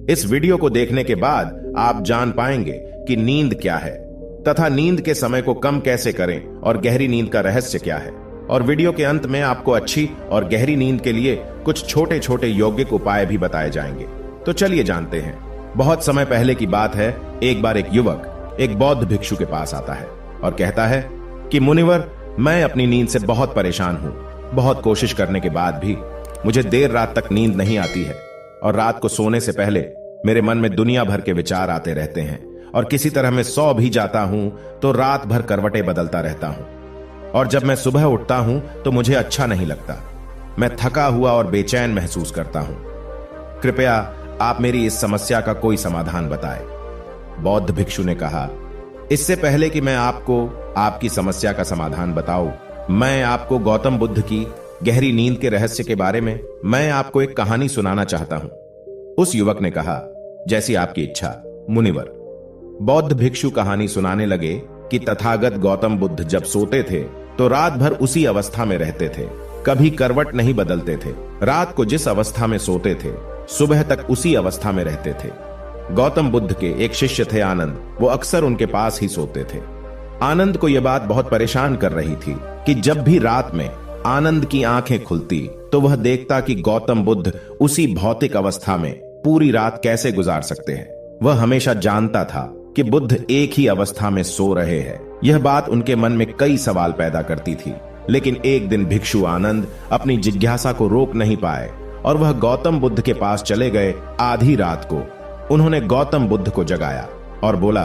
इस वीडियो को देखने के बाद आप जान पाएंगे कि नींद क्या है तथा नींद के समय को कम कैसे करें और गहरी नींद का रहस्य क्या है। और वीडियो के अंत में आपको अच्छी और गहरी नींद के लिए कुछ छोटे छोटे यौगिक उपाय भी बताए जाएंगे। तो चलिए जानते हैं। बहुत समय पहले की बात है, एक बार एक युवक एक बौद्ध भिक्षु के पास आता है और कहता है कि मुनिवर, मैं अपनी नींद से बहुत परेशान हूं। बहुत कोशिश करने के बाद भी मुझे देर रात तक नींद नहीं आती है और रात को सोने से पहले मेरे मन में दुनिया भर के विचार आते रहते हैं और किसी तरह मैं सो भी जाता हूं तो रात भर करवटें बदलता रहता हूं और जब मैं सुबह उठता हूं तो मुझे अच्छा नहीं लगता। मैं थका हुआ और बेचैन महसूस करता हूं। कृपया आप मेरी इस समस्या का कोई समाधान बताएं। बौद्ध भिक्षु ने कहा, इससे पहले कि मैं आपको आपकी समस्या का समाधान बताऊं, मैं आपको गौतम बुद्ध की गहरी नींद के रहस्य के बारे में मैं आपको एक कहानी सुनाना चाहता हूं। उस युवक ने कहा, जैसी आपकी इच्छा मुनिवर। बौद्ध भिक्षु कहानी सुनाने लगे कि तथागत गौतम बुद्ध जब सोते थे तो रात भर उसी अवस्था में रहते थे, कभी करवट नहीं बदलते थे। रात को जिस अवस्था में सोते थे सुबह तक उसी अवस्था में रहते थे। गौतम बुद्ध के एक शिष्य थे आनंद, वो अक्सर उनके पास ही सोते थे। आनंद को यह बात बहुत परेशान कर रही थी कि जब भी रात में आनंद की आंखें खुलती तो वह देखता कि गौतम बुद्ध उसी भौतिक अवस्था में पूरी रात कैसे गुजार सकते हैं। वह हमेशा जानता था कि बुद्ध एक ही अवस्था में सो रहे हैं। यह बात उनके मन में कई सवाल पैदा करती थी। लेकिन एक दिन भिक्षु आनंद अपनी जिज्ञासा को रोक नहीं पाए और वह गौतम बुद्ध के पास चले गए। आधी रात को उन्होंने गौतम बुद्ध को जगाया और बोला,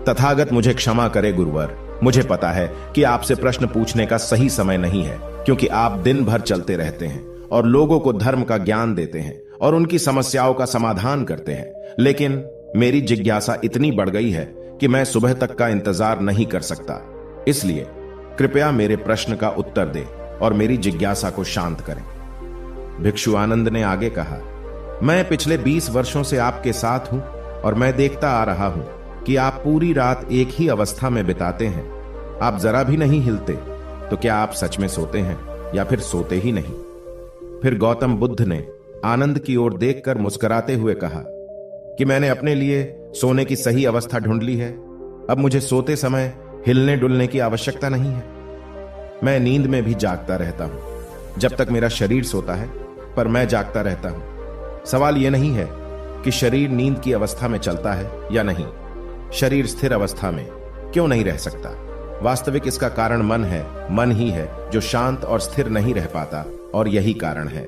तथागत मुझे क्षमा करे गुरुवर, मुझे पता है कि आपसे प्रश्न पूछने का सही समय नहीं है, क्योंकि आप दिन भर चलते रहते हैं और लोगों को धर्म का ज्ञान देते हैं और उनकी समस्याओं का समाधान करते हैं। लेकिन मेरी जिज्ञासा इतनी बढ़ गई है कि मैं सुबह तक का इंतजार नहीं कर सकता। इसलिए कृपया मेरे प्रश्न का उत्तर दें और मेरी जिज्ञासा को शांत करें। भिक्षु आनंद ने आगे कहा, मैं पिछले 20 वर्षों से आपके साथ हूं और मैं देखता आ रहा हूं कि आप पूरी रात एक ही अवस्था में बिताते हैं। आप जरा भी नहीं हिलते। तो क्या आप सच में सोते हैं या फिर सोते ही नहीं? फिर गौतम बुद्ध ने आनंद की ओर देखकर मुस्कुराते हुए कहा कि मैंने अपने लिए सोने की सही अवस्था ढूंढ ली है। अब मुझे सोते समय हिलने डुलने की आवश्यकता नहीं है। मैं नींद में भी जागता रहता हूं जब तक मेरा शरीर सोता है, पर मैं जागता रहता हूं। सवाल यह नहीं है कि शरीर नींद की अवस्था में चलता है या नहीं, शरीर स्थिर अवस्था में क्यों नहीं रह सकता। वास्तविक इसका कारण मन है। मन ही है जो शांत और स्थिर नहीं रह पाता और यही कारण है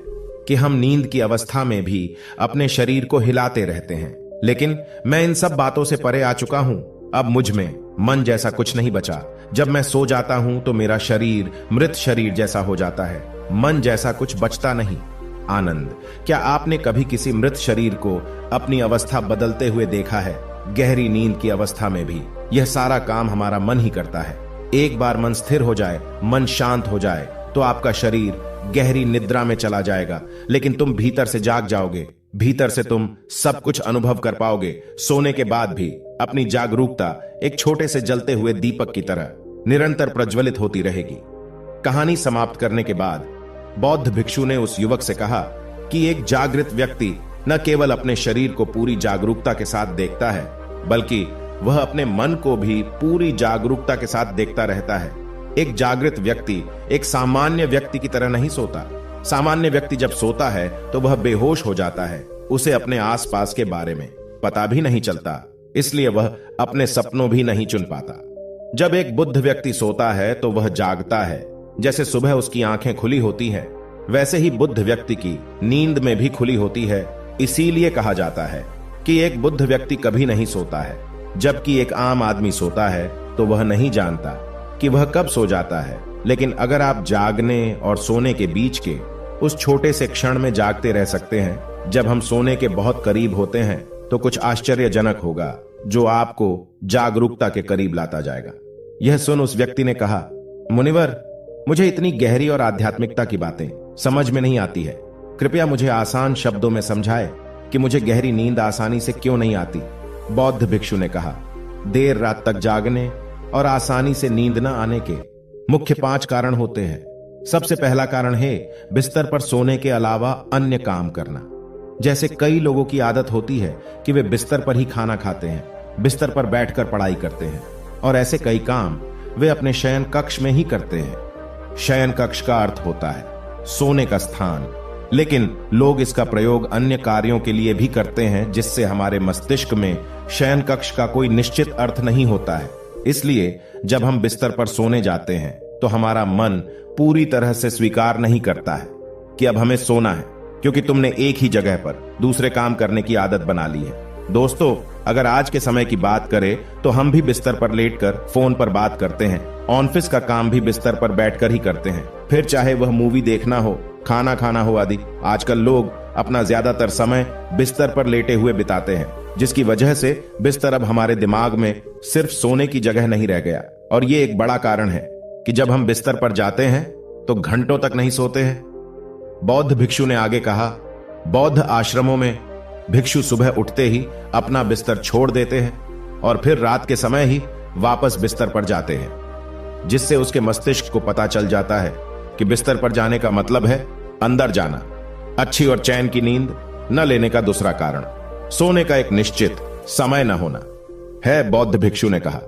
कि हम नींद की अवस्था में भी अपने शरीर को हिलाते रहते हैं। लेकिन मैं इन सब बातों से परे आ चुका हूं। अब मुझ में मन जैसा कुछ नहीं बचा। जब मैं सो जाता हूं तो मेरा शरीर मृत शरीर जैसा हो जाता है। मन जैसा कुछ बचता नहीं। आनंद, क्या आपने कभी किसी मृत शरीर को अपनी अवस्था बदलते हुए देखा है? गहरी नींद की अवस्था में भी यह सारा काम हमारा मन ही करता है। एक बार मन स्थिर हो जाए, मन शांत हो जाए तो आपका शरीर गहरी निद्रा में चला जाएगा, लेकिन तुम भीतर से जाग जाओगे। भीतर से तुम सब कुछ अनुभव कर पाओगे। सोने के बाद भी अपनी जागरूकता एक छोटे से जलते हुए दीपक की तरह निरंतर प्रज्वलित होती रहेगी। कहानी समाप्त करने के बाद बौद्ध भिक्षु ने उस युवक से कहा कि एक जागृत व्यक्ति न केवल अपने शरीर को पूरी जागरूकता के साथ देखता है, बल्कि वह अपने मन को भी पूरी जागरूकता के साथ देखता रहता है। एक जागृत व्यक्ति एक सामान्य व्यक्ति की तरह नहीं सोता। सामान्य व्यक्ति जब सोता है तो वह बेहोश हो जाता है। उसे अपने आसपास के बारे में पता भी नहीं चलता, इसलिए वह अपने सपनों भी नहीं चुन पाता। जब एक बुद्ध व्यक्ति सोता है तो वह जागता है। जैसे सुबह उसकी आंखें खुली होती हैं, वैसे ही बुद्ध व्यक्ति की नींद में भी खुली होती है। इसीलिए कहा जाता है कि एक बुद्ध व्यक्ति कभी नहीं सोता है, जबकि एक आम आदमी सोता है तो वह नहीं जानता कि वह कब सो जाता है। लेकिन अगर आप जागने और सोने के बीच के उस छोटे से क्षण में जागते रह सकते हैं, जब हम सोने के बहुत करीब होते हैं, तो कुछ आश्चर्यजनक होगा जो आपको जागरूकता के करीब लाता जाएगा। यह सुन उस व्यक्ति ने कहा, मुनिवर, मुझे इतनी गहरी और आध्यात्मिकता की बातें समझ में नहीं आती है। कृपया मुझे आसान शब्दों में समझाए कि मुझे गहरी नींद आसानी से क्यों नहीं आती। बौद्ध भिक्षु ने कहा, देर रात तक जागने और आसानी से नींद न आने के मुख्य 5 कारण होते हैं। सबसे पहला कारण है बिस्तर पर सोने के अलावा अन्य काम करना। जैसे कई लोगों की आदत होती है कि वे बिस्तर पर ही खाना खाते हैं, बिस्तर पर बैठकर पढ़ाई करते हैं और ऐसे कई काम वे अपने शयन कक्ष में ही करते हैं। शयन कक्ष का अर्थ होता है सोने का स्थान, लेकिन लोग इसका प्रयोग अन्य कार्यों के लिए भी करते हैं, जिससे हमारे मस्तिष्क में शयन कक्ष का कोई निश्चित अर्थ नहीं होता है। इसलिए जब हम बिस्तर पर सोने जाते हैं तो हमारा मन पूरी तरह से स्वीकार नहीं करता है कि अब हमें सोना है, क्योंकि तुमने एक ही जगह पर दूसरे काम करने की आदत बना ली है। दोस्तों, अगर आज के समय की बात करें तो हम भी बिस्तर पर लेटकर फोन पर बात करते हैं, ऑफिस का काम भी बिस्तर पर बैठकर ही करते हैं, फिर चाहे वह मूवी देखना हो, खाना खाना हो आदि। आजकल लोग अपना ज्यादातर समय बिस्तर पर लेटे हुए बिताते हैं, जिसकी वजह से बिस्तर अब हमारे दिमाग में सिर्फ सोने की जगह नहीं रह गया। और ये एक बड़ा कारण है कि जब हम बिस्तर पर जाते हैं तो घंटों तक नहीं सोते हैं। बौद्ध भिक्षु ने आगे कहा, बौद्ध आश्रमों में भिक्षु सुबह उठते ही अपना बिस्तर छोड़ देते हैं और फिर रात के समय ही वापस बिस्तर पर जाते हैं, जिससे उसके मस्तिष्क को पता चल जाता है कि बिस्तर पर जाने का मतलब है अंदर जाना। अच्छी और चैन की नींद न लेने का दूसरा कारण सोने का एक निश्चित समय न होना है, बौद्ध भिक्षु ने कहा।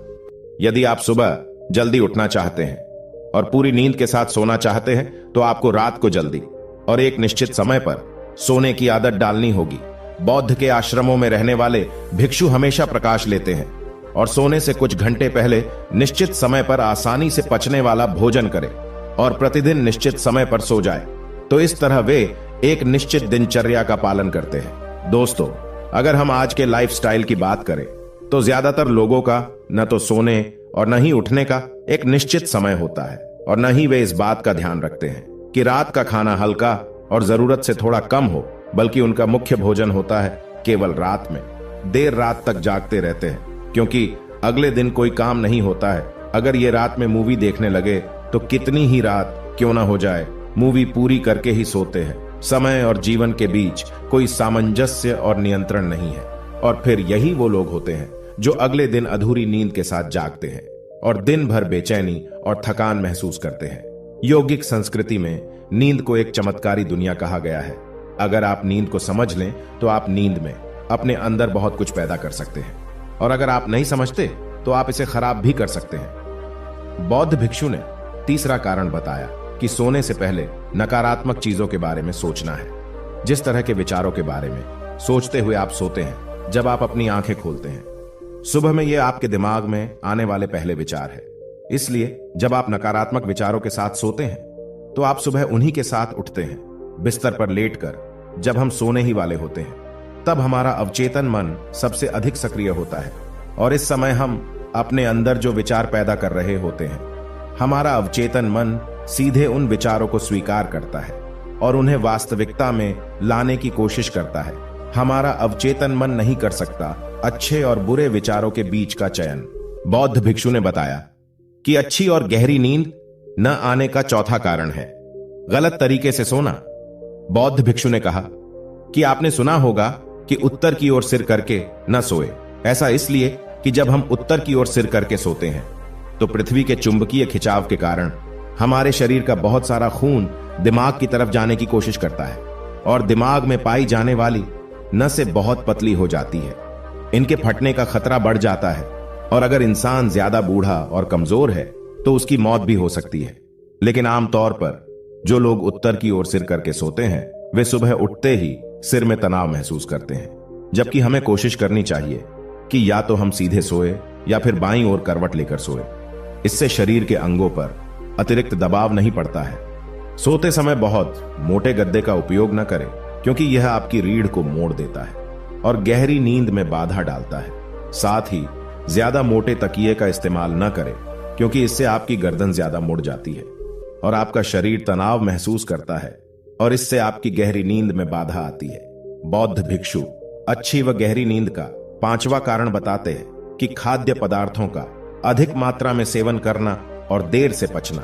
यदि आप सुबह जल्दी उठना चाहते हैं और पूरी नींद के साथ सोना चाहते हैं तो आपको रात को जल्दी और एक निश्चित समय पर सोने की आदत डालनी होगी। बौद्ध के आश्रमों में रहने वाले भिक्षु हमेशा प्रकाश लेते हैं और सोने से कुछ घंटे पहले निश्चित समय पर आसानी से पचने वाला भोजन करें और प्रतिदिन निश्चित समय पर सो जाए। तो इस तरह वे एक निश्चित दिनचर्या का पालन करते हैं। दोस्तों, अगर हम आज के लाइफस्टाइल की बात करें तो ज्यादातर लोगों का न तो सोने और न ही उठने का एक निश्चित समय होता है और न ही वे इस बात का ध्यान रखते हैं कि रात का खाना हल्का और जरूरत से थोड़ा कम हो, बल्कि उनका मुख्य भोजन होता है केवल रात में। देर रात तक जागते रहते हैं क्योंकि अगले दिन कोई काम नहीं होता है। अगर ये रात में मूवी देखने लगे तो कितनी ही रात क्यों ना हो जाए, मूवी पूरी करके ही सोते हैं। समय और जीवन के बीच कोई सामंजस्य और नियंत्रण नहीं है। और फिर यही वो लोग होते हैं जो अगले दिन अधूरी नींद के साथ जागते हैं और दिन भर बेचैनी और थकान महसूस करते हैं। यौगिक संस्कृति में नींद को एक चमत्कारी दुनिया कहा गया है। अगर आप नींद को समझ लें तो आप नींद में अपने अंदर बहुत कुछ पैदा कर सकते हैं, और अगर आप नहीं समझते तो आप इसे खराब भी कर सकते हैं। बौद्ध भिक्षु ने तीसरा कारण बताया कि सोने से पहले नकारात्मक चीजों के बारे में सोचना है। जिस तरह के विचारों के बारे में सोचते हुए आप सोते हैं, जब आप अपनी आंखें खोलते हैं सुबह में, ये आपके दिमाग में आने वाले पहले विचार है। इसलिए जब आप नकारात्मक विचारों के साथ सोते हैं तो आप सुबह उन्हीं के साथ उठते हैं। बिस्तर पर लेटकर जब हम सोने ही वाले होते हैं तब हमारा अवचेतन मन सबसे अधिक सक्रिय होता है और इस समय हम अपने अंदर जो विचार पैदा कर रहे होते हैं, हमारा अवचेतन मन सीधे उन विचारों को स्वीकार करता है और उन्हें वास्तविकता में लाने की कोशिश करता है। हमारा अवचेतन मन नहीं कर सकता अच्छे और बुरे विचारों के बीच का चयन। बौद्ध भिक्षु ने बताया कि अच्छी और गहरी नींद न आने का चौथा कारण है गलत तरीके से सोना। बौद्ध भिक्षु ने कहा कि आपने सुना होगा कि उत्तर की ओर सिर करके न सोए। ऐसा इसलिए कि जब हम उत्तर की ओर सिर करके सोते हैं तो पृथ्वी के चुंबकीय खिंचाव के कारण हमारे शरीर का बहुत सारा खून दिमाग की तरफ जाने की कोशिश करता है और दिमाग में पाई जाने वाली नसें बहुत पतली हो जाती है। इनके फटने का खतरा बढ़ जाता है और अगर इंसान ज्यादा बूढ़ा और कमजोर है तो उसकी मौत भी हो सकती है। लेकिन आमतौर पर जो लोग उत्तर की ओर सिर करके सोते हैं वे सुबह उठते ही सिर में तनाव महसूस करते हैं, जबकि हमें कोशिश करनी चाहिए कि या तो हम सीधे सोए या फिर बाईं ओर करवट लेकर सोए। इससे शरीर के अंगों पर अतिरिक्त दबाव नहीं पड़ता है। सोते समय बहुत मोटे गद्दे का उपयोग न करें क्योंकि यह आपकी रीढ़ को मोड़ देता है और गहरी नींद में बाधा डालता है। साथ ही ज्यादा मोटे तकिए का इस्तेमाल न करें क्योंकि इससे आपकी गर्दन ज्यादा मुड़ जाती है और आपका शरीर तनाव महसूस करता है और इससे आपकी गहरी नींद में बाधा आती है। बौद्ध भिक्षु अच्छी व गहरी नींद का पांचवा कारण बताते हैं कि खाद्य पदार्थों का अधिक मात्रा में सेवन करना और देर से पचना।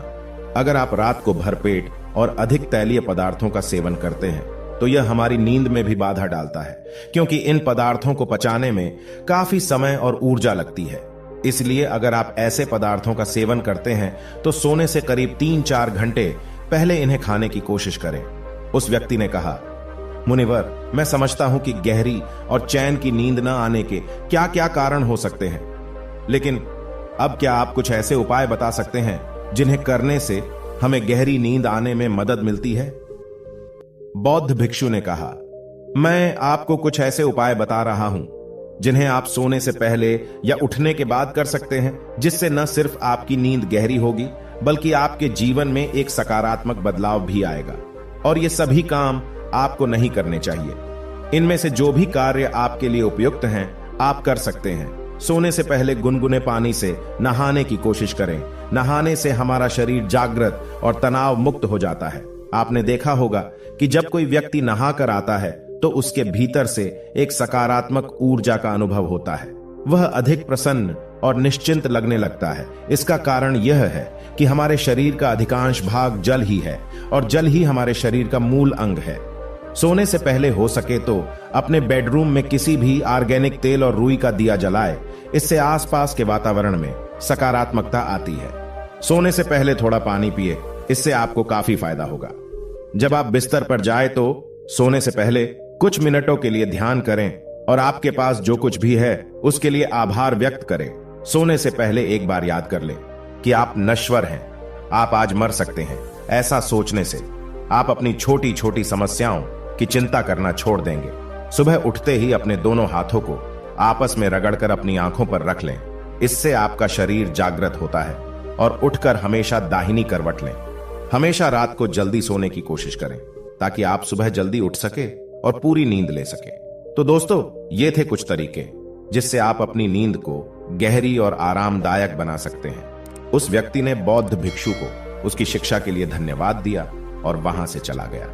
अगर आप रात को भरपेट और अधिक तैलीय पदार्थों का सेवन करते हैं तो यह हमारी नींद में भी बाधा डालता है क्योंकि इन पदार्थों को पचाने में काफी समय और ऊर्जा लगती है। इसलिए अगर आप ऐसे पदार्थों का सेवन करते हैं तो सोने से करीब 3-4 घंटे पहले इन्हें खाने की कोशिश करें। उस व्यक्ति ने कहा मुनिवर, मैं समझता हूं कि गहरी और चैन की नींद न आने के क्या क्या कारण हो सकते हैं, लेकिन अब क्या आप कुछ ऐसे उपाय बता सकते हैं जिन्हें करने से हमें गहरी नींद आने में मदद मिलती है? बौद्ध भिक्षु ने कहा, मैं आपको कुछ ऐसे उपाय बता रहा हूं जिन्हें आप सोने से पहले या उठने के बाद कर सकते हैं, जिससे न सिर्फ आपकी नींद गहरी होगी बल्कि आपके जीवन में एक सकारात्मक बदलाव भी आएगा। और ये सभी काम आपको नहीं करने चाहिए। इनमें से जो भी कार्य आपके लिए उपयुक्त हैं आप कर सकते हैं। सोने से पहले गुनगुने पानी से नहाने की कोशिश करें। नहाने से हमारा शरीर जागृत और तनाव मुक्त हो जाता है। आपने देखा होगा कि जब कोई व्यक्ति नहा कर आता है तो उसके भीतर से एक सकारात्मक ऊर्जा का अनुभव होता है। वह अधिक प्रसन्न और निश्चिंत लगने लगता है। इसका कारण यह है कि हमारे शरीर का अधिकांश भाग जल ही है और जल ही हमारे शरीर का मूल अंग है। सोने से पहले हो सके तो अपने बेडरूम में किसी भी ऑर्गेनिक तेल और रुई का दिया जलाए। इससे आसपास के वातावरण में सकारात्मकता आती है। सोने से पहले थोड़ा पानी पिए, इससे आपको काफी फायदा होगा। जब आप बिस्तर पर जाए तो सोने से पहले कुछ मिनटों के लिए ध्यान करें और आपके पास जो कुछ भी है उसके लिए आभार व्यक्त करें। सोने से पहले एक बार याद कर लें कि आप नश्वर हैं, आप आज मर सकते हैं। ऐसा सोचने से आप अपनी छोटी छोटी समस्याओं की चिंता करना छोड़ देंगे। सुबह उठते ही अपने दोनों हाथों को आपस में रगड़कर अपनी आंखों पर रख लें। इससे आपका शरीर जागृत होता है। और उठकर हमेशा दाहिनी करवट लें। हमेशा रात को जल्दी सोने की कोशिश करें ताकि आप सुबह जल्दी उठ सके और पूरी नींद ले सके। तो दोस्तों, ये थे कुछ तरीके जिससे आप अपनी नींद को गहरी और आरामदायक बना सकते हैं। उस व्यक्ति ने बौद्ध भिक्षु को उसकी शिक्षा के लिए धन्यवाद दिया और वहां से चला गया।